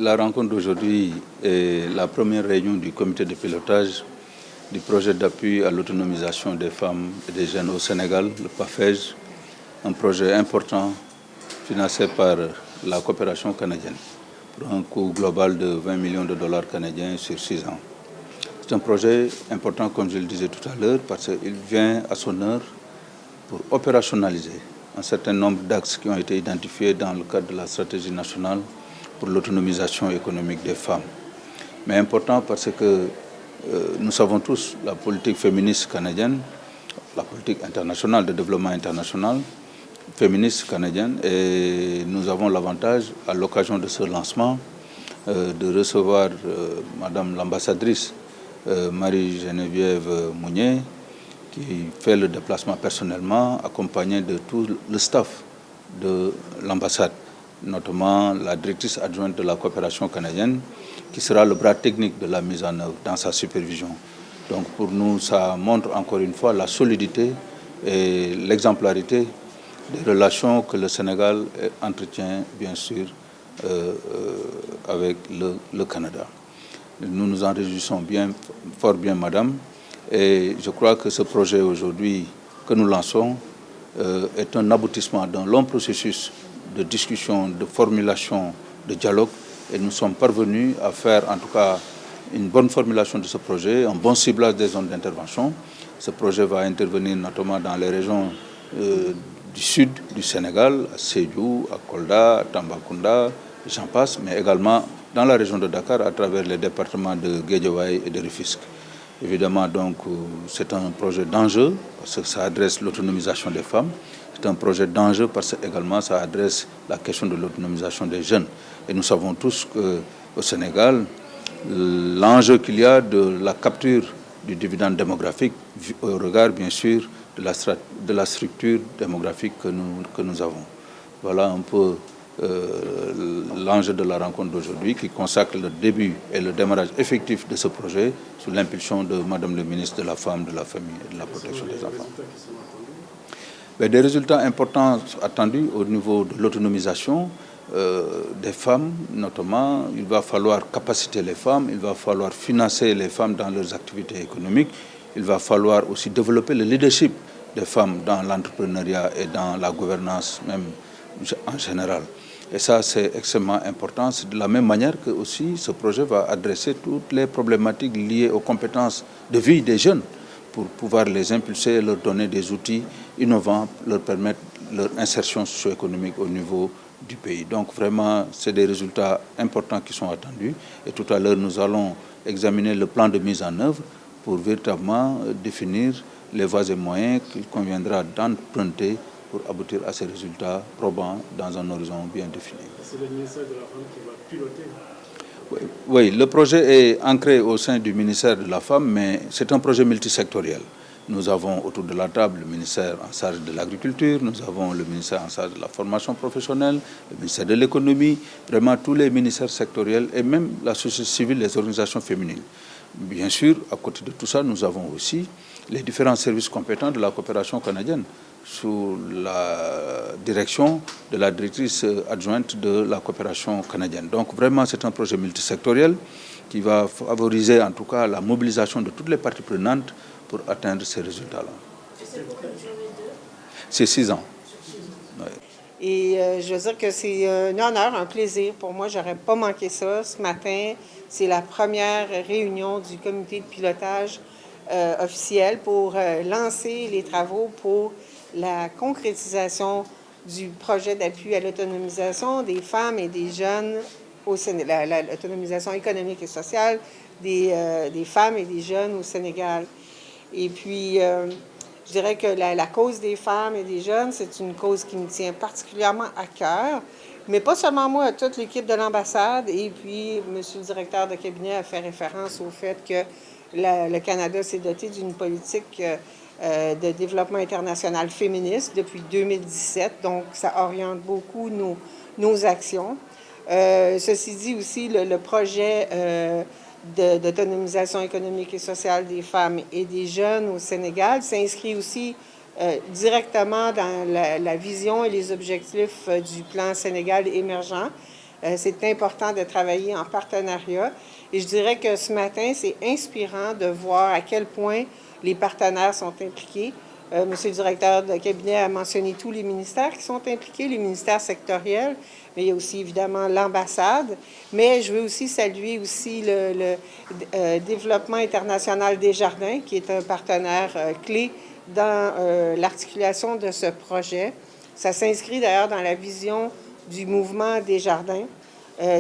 La rencontre d'aujourd'hui est la première réunion du comité de pilotage du projet d'appui à l'autonomisation des femmes et des jeunes au Sénégal, le PAFEJ, un projet important financé par la coopération canadienne pour un coût global de 20 millions de dollars canadiens sur 6 ans. C'est un projet important, comme je le disais tout à l'heure, parce qu'il vient à son heure pour opérationnaliser un certain nombre d'axes qui ont été identifiés dans le cadre de la stratégie nationale pour l'autonomisation économique des femmes. Mais important parce que nous savons tous la politique féministe canadienne, la politique internationale de développement international, féministe canadienne, et nous avons l'avantage, à l'occasion de ce lancement, de recevoir Madame l'ambassadrice Marie-Geneviève Mounier, qui fait le déplacement personnellement, accompagnée de tout le staff de l'ambassade, notamment la directrice adjointe de la coopération canadienne, qui sera le bras technique de la mise en œuvre dans sa supervision. Donc pour nous, ça montre encore une fois la solidité et l'exemplarité des relations que le Sénégal entretient, bien sûr, avec le Canada. Nous nous en réjouissons fort bien, madame, et je crois que ce projet aujourd'hui que nous lançons est un aboutissement d'un long processus de discussion, de formulation, de dialogue, et nous sommes parvenus à faire en tout cas une bonne formulation de ce projet, un bon ciblage des zones d'intervention. Ce projet va intervenir notamment dans les régions du sud du Sénégal, à Sédhiou, à Kolda, à Tambacounda, j'en passe, mais également dans la région de Dakar à travers les départements de Guédiawaye et de Rufisque. Évidemment, donc, c'est un projet d'enjeu parce que ça adresse l'autonomisation des femmes. C'est un projet d'enjeu parce que également ça adresse la question de l'autonomisation des jeunes. Et nous savons tous qu'au Sénégal, l'enjeu qu'il y a de la capture du dividende démographique au regard, bien sûr, de la structure démographique que nous avons. Voilà un peu l'enjeu de la rencontre d'aujourd'hui qui consacre le début et le démarrage effectif de ce projet sous l'impulsion de Madame le ministre de la Femme, de la Famille et de la Protection des Enfants. Des résultats importants attendus au niveau de l'autonomisation des femmes, notamment. Il va falloir capaciter les femmes, il va falloir financer les femmes dans leurs activités économiques, il va falloir aussi développer le leadership des femmes dans l'entrepreneuriat et dans la gouvernance même en général. Et ça, c'est extrêmement important. C'est de la même manière que aussi ce projet va adresser toutes les problématiques liées aux compétences de vie des jeunes pour pouvoir les impulser et leur donner des outils innovants, leur permettre leur insertion socio-économique au niveau du pays. Donc vraiment, c'est des résultats importants qui sont attendus. Et tout à l'heure, nous allons examiner le plan de mise en œuvre pour véritablement définir les voies et moyens qu'il conviendra d'emprunter pour aboutir à ces résultats probants dans un horizon bien défini. C'est le ministère de la Femme qui va piloter. Oui, le projet est ancré au sein du ministère de la Femme, mais c'est un projet multisectoriel. Nous avons autour de la table le ministère en charge de l'agriculture, nous avons le ministère en charge de la formation professionnelle, le ministère de l'économie, vraiment tous les ministères sectoriels et même la société civile, les organisations féminines. Bien sûr, à côté de tout ça, nous avons aussi les différents services compétents de la coopération canadienne sous la direction de la directrice adjointe de la coopération canadienne. Donc vraiment, c'est un projet multisectoriel qui va favoriser en tout cas la mobilisation de toutes les parties prenantes pour atteindre ces résultats-là. C'est pour une journée de... C'est 6 ans. Ouais. Et je veux dire que c'est un honneur, un plaisir pour moi. J'aurais pas manqué ça ce matin. C'est la première réunion du comité de pilotage officiel pour lancer les travaux pour la concrétisation du projet d'appui à l'autonomisation des femmes et des jeunes au Sénégal, l'autonomisation économique et sociale des femmes et des jeunes au Sénégal. Et puis, je dirais que la cause des femmes et des jeunes, c'est une cause qui me tient particulièrement à cœur, mais pas seulement moi, toute l'équipe de l'ambassade. Et puis, monsieur le directeur de cabinet a fait référence au fait que le Canada s'est doté d'une politique de développement international féministe depuis 2017, donc ça oriente beaucoup nos actions. Ceci dit aussi, le projet d'autonomisation économique et sociale des femmes et des jeunes au Sénégal s'inscrit aussi directement dans la vision et les objectifs du plan Sénégal émergent, C'est important de travailler en partenariat. Et je dirais que ce matin, c'est inspirant de voir à quel point les partenaires sont impliqués. Monsieur le directeur de cabinet a mentionné tous les ministères qui sont impliqués, les ministères sectoriels, mais il y a aussi évidemment l'ambassade. Mais je veux aussi saluer aussi le Développement international Desjardins, qui est un partenaire clé dans l'articulation de ce projet. Ça s'inscrit d'ailleurs dans la vision du mouvement Desjardins,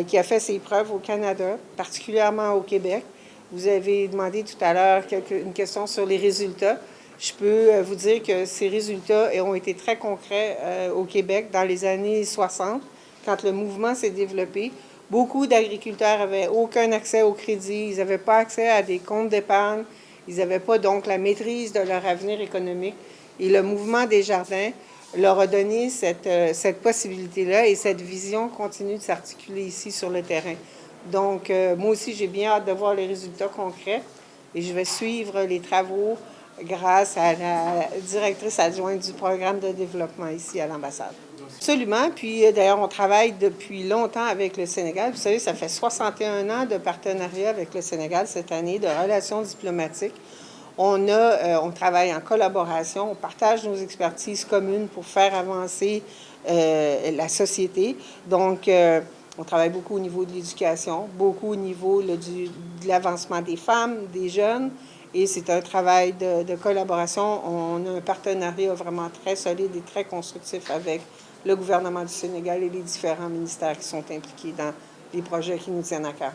qui a fait ses preuves au Canada, particulièrement au Québec. Vous avez demandé tout à l'heure une question sur les résultats. Je peux vous dire que ces résultats ont été très concrets au Québec dans les années 60, quand le mouvement s'est développé. Beaucoup d'agriculteurs n'avaient aucun accès au crédit, ils n'avaient pas accès à des comptes d'épargne, ils n'avaient pas donc la maîtrise de leur avenir économique. Et le mouvement Desjardins leur a donné cette possibilité-là et cette vision continue de s'articuler ici sur le terrain. Donc, moi aussi, j'ai bien hâte de voir les résultats concrets et je vais suivre les travaux grâce à la directrice adjointe du programme de développement ici à l'ambassade. Absolument. Puis d'ailleurs, on travaille depuis longtemps avec le Sénégal. Vous savez, ça fait 61 ans de partenariat avec le Sénégal cette année, de relations diplomatiques. On travaille en collaboration, on partage nos expertises communes pour faire avancer la société. Donc, on travaille beaucoup au niveau de l'éducation, beaucoup au niveau de l'avancement des femmes, des jeunes. Et c'est un travail de collaboration. On a un partenariat vraiment très solide et très constructif avec le gouvernement du Sénégal et les différents ministères qui sont impliqués dans les projets qui nous tiennent à cœur.